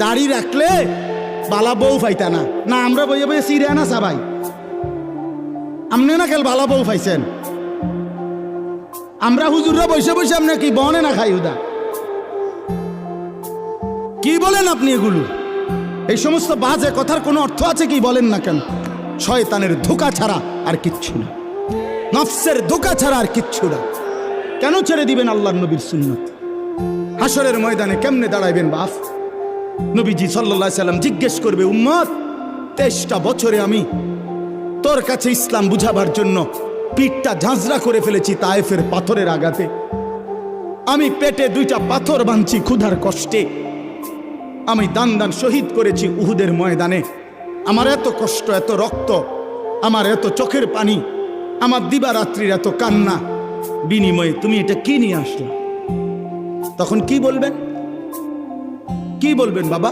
দাড়ি রাখলে বালা বউ পাইতা না। না আমরা বইয়ে বইয়ে সিরে না সবাই, আপনি না খেল বালা বউ পাইছেন। আমরা হুজুররা বসে বসে আপনি কি বনে না খাই উদা? কি বলেন আপনি এগুলো? এই সমস্ত বাজে কথার কোনো অর্থ আছে কি বলেন না কেন? শয়তানের ধোঁকা ছাড়া আর কিচ্ছু না, নফসের ধোঁকা ছাড়া আর কিচ্ছু না। কেন ছেড়ে দিবেন আল্লাহর নবীর সুন্নত? হাসরের ময়দানে কেমনে দাঁড়াইবেন বাপ? নবীজি সাল্লাল্লাহু আলাইহি সাল্লাম জিজ্ঞেস করবে, উম্মত 23টা বছরে আমি তোর কাছে ইসলাম বুঝাবার জন্য পিঠটা ঝাঁঝরা করে ফেলেছি তায়েফের পাথরের আঘাতে। আমি পেটে 2টা পাথর বাঁধছি ক্ষুধার কষ্টে। আমি দান দান শহীদ করেছি উহুদের ময়দানে। আমার এত কষ্ট, এত রক্ত, আমার এত চোখের পানি, আমার দিবারাত্রির এত কান্না, বিনিময়ে তুমি এটা কি নিয়ে আসলে? তখন কি বলবেন? কি বলবেন বাবা?